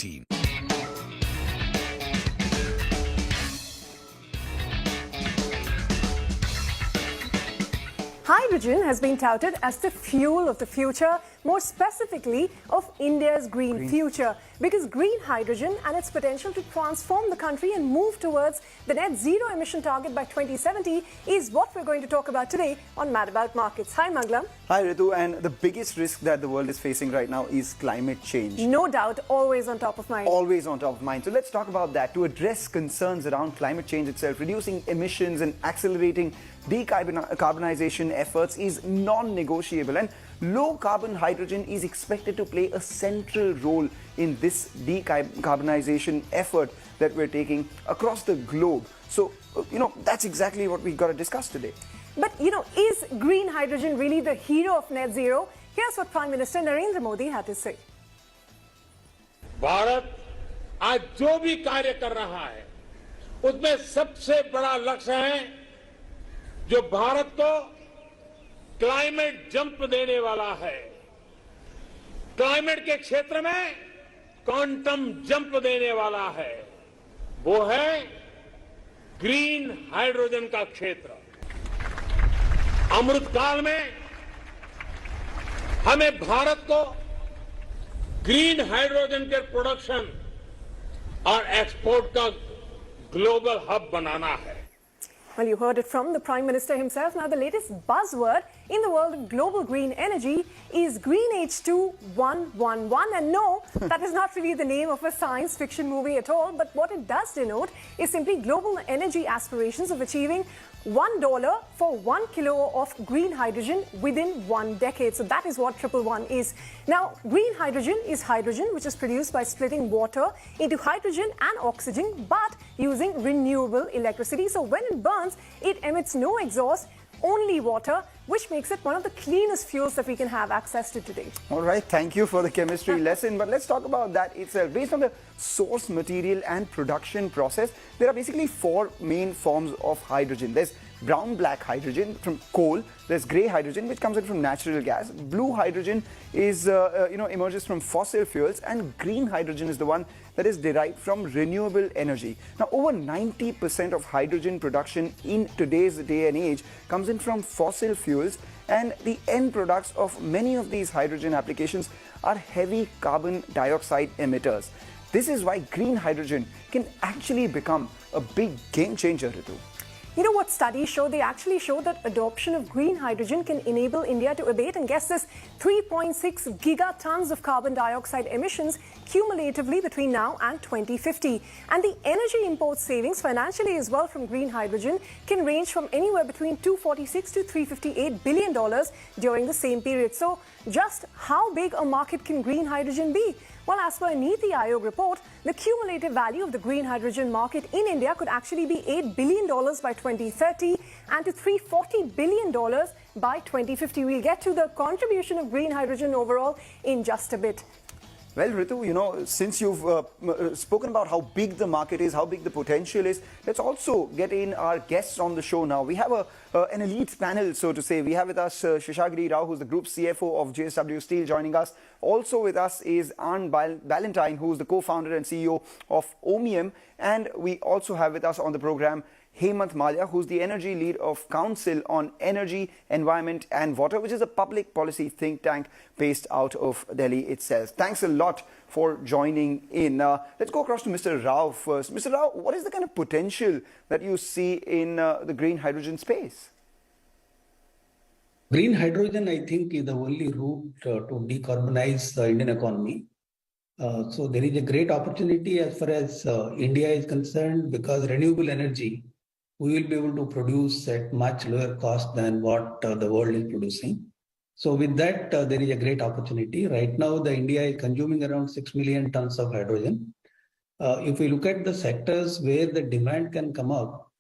CNBC-TV18. Hydrogen has been touted as the fuel of the future, more specifically of India's green future, because green hydrogen and its potential to transform the country and move towards the net zero emission target by 2070 is what we're going to talk about today on Mad About Markets. Hi Mangalam. Hi Ritu, and the biggest risk that the world is facing right now is climate change. No doubt, always on top of mind. Always on top of mind. So let's talk about that. To address concerns around climate change itself, reducing emissions and accelerating decarbonization efforts is non-negotiable, and low carbon hydrogen is expected to play a central role in this decarbonization effort that we're taking across the globe. So, that's exactly what we've got to discuss today. But, is green hydrogen really the hero of net zero? Here's what Prime Minister Narendra Modi had to say. Bharat आज जो भी कार्य कर रहा है उसमें सबसे बड़ा लक्ष्य है जो भारत को क्लाइमेट जंप देने वाला है, क्लाइमेट के क्षेत्र में क्वांटम जंप देने वाला है, वो है ग्रीन हाइड्रोजन का क्षेत्र। अमृतकाल में हमें भारत को ग्रीन हाइड्रोजन के प्रोडक्शन और एक्सपोर्ट का ग्लोबल हब बनाना है। Well, you heard it from the Prime Minister himself. Now, the latest buzzword in the world of global green energy is Green H2 111. And no, that is not really the name of a science fiction movie at all. But what it does denote is simply global energy aspirations of achieving $1 for 1 kilo of green hydrogen within 1 decade. So that is what 111 is. Now, green hydrogen is hydrogen which is produced by splitting water into hydrogen and oxygen, but using renewable electricity. So when it burns, it emits no exhaust, only water, which makes it one of the cleanest fuels that we can have access to today. All right, thank you for the chemistry lesson, but let's talk about that itself. Based on the source material and production process, there are basically 4 main forms of hydrogen. There's brown-black hydrogen from coal, there's grey hydrogen which comes in from natural gas, blue hydrogen is, emerges from fossil fuels, and green hydrogen is the one that is derived from renewable energy. Now, over 90% of hydrogen production in today's day and age comes in from fossil fuels, and the end products of many of these hydrogen applications are heavy carbon dioxide emitters. This is why green hydrogen can actually become a big game changer, Ritu. You know what studies show? They actually show that adoption of green hydrogen can enable India to abate, and guess this, 3.6 gigatons of carbon dioxide emissions cumulatively between now and 2050. And the energy import savings financially as well from green hydrogen can range from anywhere between $246 to $358 billion during the same period. So just how big a market can green hydrogen be? Well, as per a Niti Aayog report, the cumulative value of the green hydrogen market in India could actually be $8 billion by 2030 and to $340 billion by 2050. We'll get to the contribution of green hydrogen overall in just a bit. Well, Ritu, since you've spoken about how big the market is, how big the potential is, let's also get in our guests on the show now. We have an elite panel, so to say. We have with us Seshagiri, who's the Group CFO of JSW Steel, joining us. Also with us is Arne Ballantine, who's the co-founder and CEO of Omnium. And we also have with us on the program Hemant, who's the energy lead of Council on Energy, Environment and Water, which is a public policy think tank based out of Delhi itself. Thanks a lot for joining in. Let's go across to Mr. Rao first. Mr. Rao, what is the kind of potential that you see in the green hydrogen space? Green hydrogen, I think, is the only route to decarbonize the Indian economy. So there is a great opportunity as far as India is concerned, because renewable energy we will be able to produce at much lower cost than what the world is producing. So with that, there is a great opportunity. Right now, the India is consuming around 6 million tons of hydrogen. If we look at the sectors where the demand can come up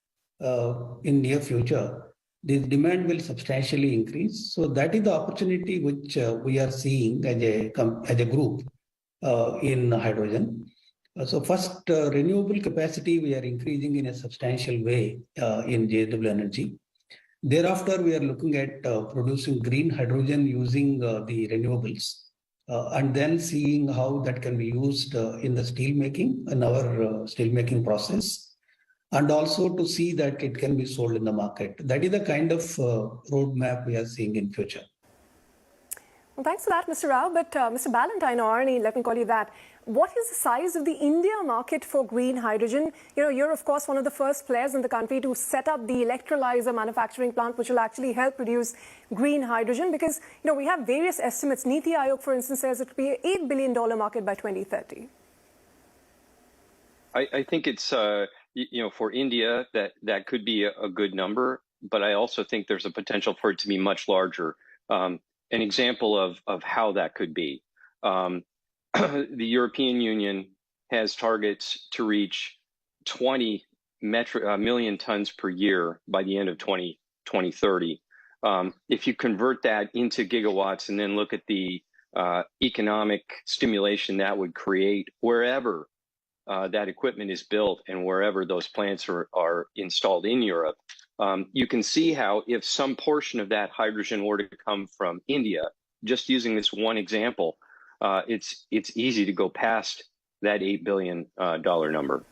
in near future, this demand will substantially increase. So that is the opportunity which we are seeing as a group in hydrogen. So first, renewable capacity we are increasing in a substantial way in JSW Energy. Thereafter, we are looking at producing green hydrogen using the renewables. and then seeing how that can be used in the steel making, in our steel making process, and also to see that it can be sold in the market. That is the kind of roadmap we are seeing in future. Well, thanks for that, Mr. Rao. But Mr. Ballantine, or Arne, let me call you that. What is the size of the India market for green hydrogen? You know, you're of course one of the first players in the country to set up the electrolyzer manufacturing plant, which will actually help produce green hydrogen. Because we have various estimates. Niti Aayog, for instance, says it will be an $8 billion market by 2030. I think it's for India that could be a good number, but I also think there's a potential for it to be much larger. An example of how that could be. The European Union has targets to reach 20 million tons per year by the end of 2030. If you convert that into gigawatts and then look at the economic stimulation that would create wherever that equipment is built and wherever those plants are installed in Europe, you can see how if some portion of that hydrogen were to come from India, just using this one example, it's easy to go past that $8 billion number.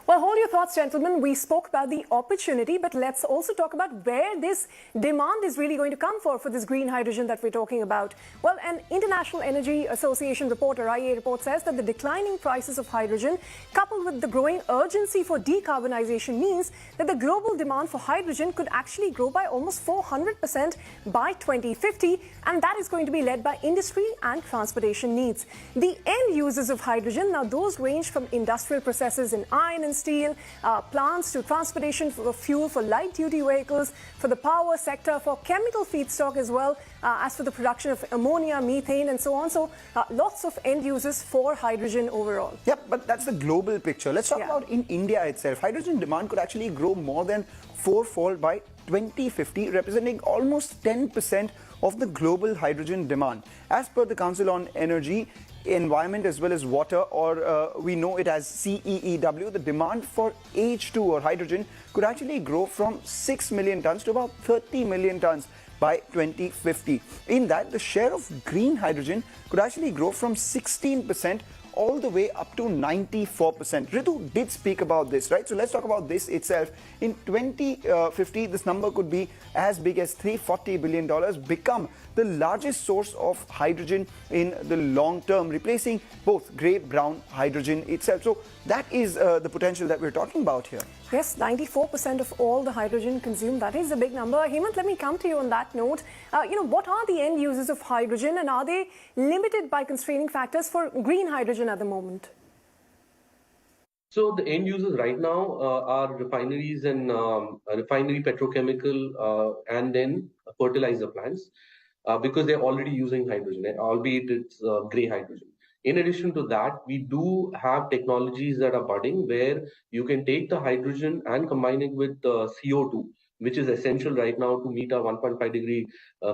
Well, hold your thoughts, gentlemen. We spoke about the opportunity, but let's also talk about where this demand is really going to come for this green hydrogen that we're talking about. Well, an International Energy Association report, or IEA report, says that the declining prices of hydrogen, coupled with the growing urgency for decarbonization, means that the global demand for hydrogen could actually grow by almost 400% by 2050, and that is going to be led by industry and transportation needs. The end users of hydrogen, now those range from industrial processes in iron and steel, plants to transportation for fuel for light-duty vehicles, for the power sector, for chemical feedstock as well, as for the production of ammonia, methane, and so on. So lots of end users for hydrogen overall. Yep, but that's the global picture. Let's talk about in India itself. Hydrogen demand could actually grow more than fourfold by 2050, representing almost 10% of the global hydrogen demand. As per the Council on Energy, Environment as well as Water, or we know it as CEEW, the demand for H2 or hydrogen could actually grow from 6 million tons to about 30 million tons by 2050. In that, the share of green hydrogen could actually grow from 16% all the way up to 94%. Ritu did speak about this, right? So let's talk about this itself. In 2050, this number could be as big as $340 billion, become the largest source of hydrogen in the long term, replacing both grey-brown hydrogen itself. So that is the potential that we're talking about here. Yes, 94% of all the hydrogen consumed. That is a big number. Hemant, let me come to you on that note. What are the end users of hydrogen, and are they limited by constraining factors for green hydrogen at the moment? So the end users right now are refineries and refinery petrochemical and then fertilizer plants because they're already using hydrogen, albeit it's grey hydrogen. In addition to that, we do have technologies that are budding where you can take the hydrogen and combine it with CO2, which is essential right now to meet our 1.5 degree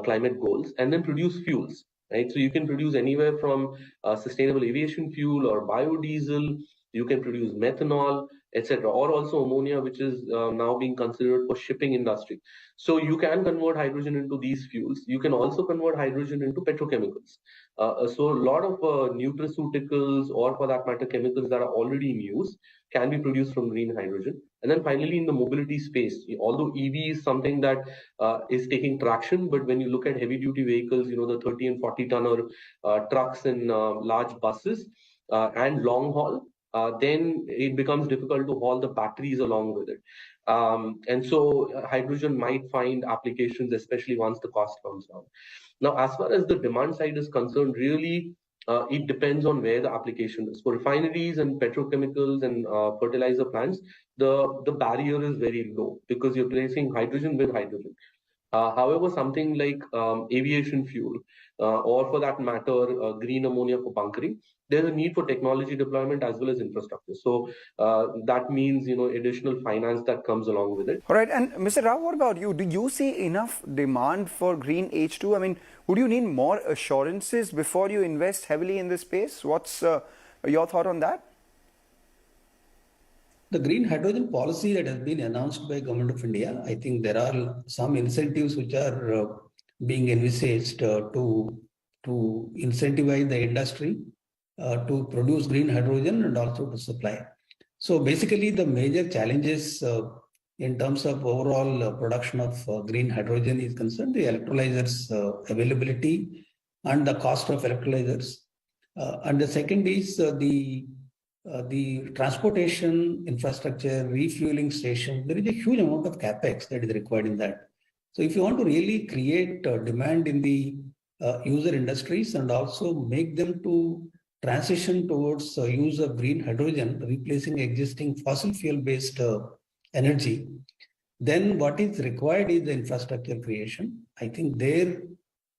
climate goals, and then produce fuels. Right? So you can produce anywhere from sustainable aviation fuel or biodiesel. You can produce methanol, etc., or also ammonia, which is now being considered for shipping industry. So you can convert hydrogen into these fuels. You can also convert hydrogen into petrochemicals. So a lot of nutraceuticals, or for that matter, chemicals that are already in use, can be produced from green hydrogen. And then finally, in the mobility space, although EV is something that is taking traction, but when you look at heavy duty vehicles, the 30 and 40 tonner trucks and large buses and long haul, then it becomes difficult to haul the batteries along with it. And so hydrogen might find applications, especially once the cost comes down. Now, as far as the demand side is concerned, really, it depends on where the application is. For refineries and petrochemicals and fertilizer plants, the barrier is very low because you're placing hydrogen with hydrogen. However, something like aviation fuel, or for that matter, green ammonia for bunkering, there's a need for technology deployment as well as infrastructure. So that means, additional finance that comes along with it. All right. And Mr. Rao, what about you? Do you see enough demand for green H2? I mean, would you need more assurances before you invest heavily in this space? What's your thought on that? The green hydrogen policy that has been announced by Government of India, I think there are some incentives which are being envisaged to incentivize the industry to produce green hydrogen and also to supply. So basically, the major challenges in terms of overall production of green hydrogen is concerned, the electrolyzers availability and the cost of electrolyzers. And the second is the transportation infrastructure, refueling station. There is a huge amount of capex that is required in that. So if you want to really create demand in the user industries and also make them to transition towards use of green hydrogen, replacing existing fossil fuel-based energy, then what is required is the infrastructure creation. I think their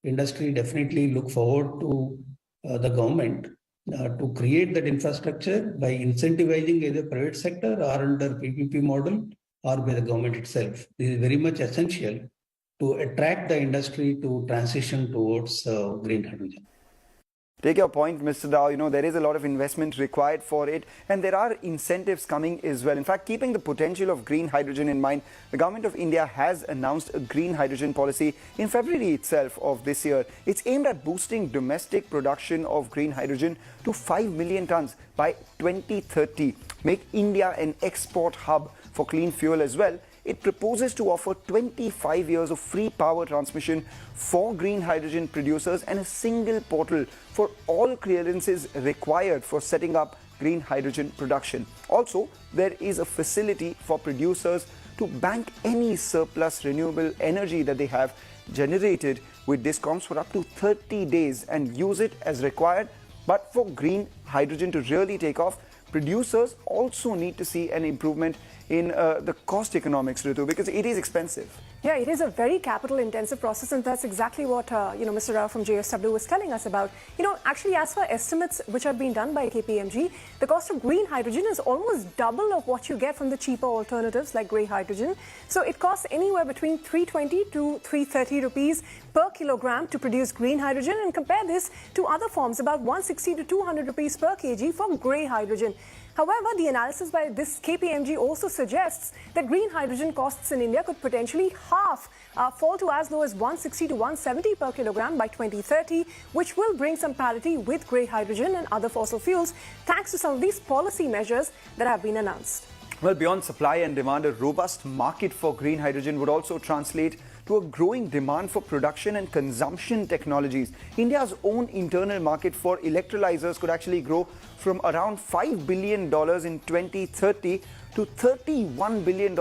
industry definitely look forward to the government to create that infrastructure by incentivizing either private sector or under PPP model or by the government itself. This is very much essential to attract the industry to transition towards green hydrogen. Take your point, Mr. Rao. You know, there is a lot of investment required for it, and there are incentives coming as well. In fact, keeping the potential of green hydrogen in mind, the government of India has announced a green hydrogen policy in February itself of this year. It's aimed at boosting domestic production of green hydrogen to 5 million tons by 2030, make India an export hub for clean fuel as well. It proposes to offer 25 years of free power transmission for green hydrogen producers and a single portal for all clearances required for setting up green hydrogen production. Also, there is a facility for producers to bank any surplus renewable energy that they have generated with DISCOMs for up to 30 days and use it as required. But for green hydrogen to really take off, producers also need to see an improvement in the cost economics, Ritu, because it is expensive. Yeah, it is a very capital-intensive process, and that's exactly what Mr. Rao from JSW was telling us about. Actually, as for estimates which have been done by KPMG, the cost of green hydrogen is almost double of what you get from the cheaper alternatives like grey hydrogen. So it costs anywhere between 320 to 330 rupees per kilogram to produce green hydrogen, and compare this to other forms, about 160 to 200 rupees per kg for grey hydrogen. However, the analysis by this KPMG also suggests that green hydrogen costs in India could potentially fall to as low as 160 to 170 per kilogram by 2030, which will bring some parity with grey hydrogen and other fossil fuels, thanks to some of these policy measures that have been announced. Well, beyond supply and demand, a robust market for green hydrogen would also translate to a growing demand for production and consumption technologies. India's own internal market for electrolyzers could actually grow from around $5 billion in 2030 to $31 billion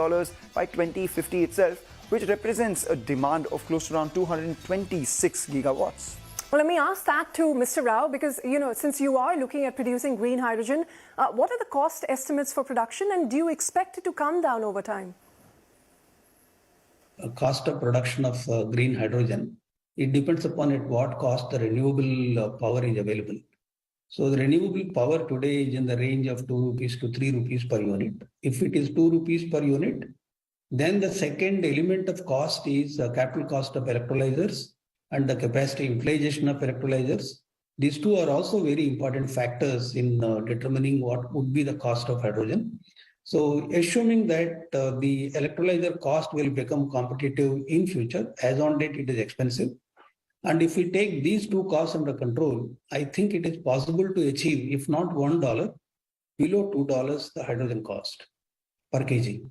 by 2050 itself, which represents a demand of close to around 226 gigawatts. Well, let me ask that to Mr. Rao, because, since you are looking at producing green hydrogen, what are the cost estimates for production, and do you expect it to come down over time? Cost of production of green hydrogen, it depends upon at what cost the renewable power is available. So the renewable power today is in the range of 2 rupees to 3 rupees per unit. If it is 2 rupees per unit, then the second element of cost is capital cost of electrolyzers and the capacity utilization of electrolyzers. These two are also very important factors in determining what would be the cost of hydrogen. So assuming that the electrolyzer cost will become competitive in future, as on date it is expensive. And if we take these two costs under control, I think it is possible to achieve, if not $1, below $2 the hydrogen cost per kg.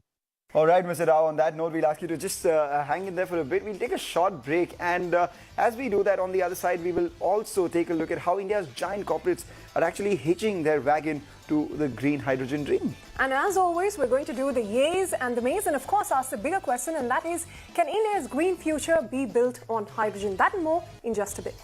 All right, Mr. Rao, on that note, we'll ask you to just hang in there for a bit. We'll take a short break, and as we do that, on the other side, we will also take a look at how India's giant corporates are actually hitching their wagon to the green hydrogen dream. And as always, we're going to do the yays and the mays, and of course ask the bigger question, and that is, can India's green future be built on hydrogen? That and more in just a bit.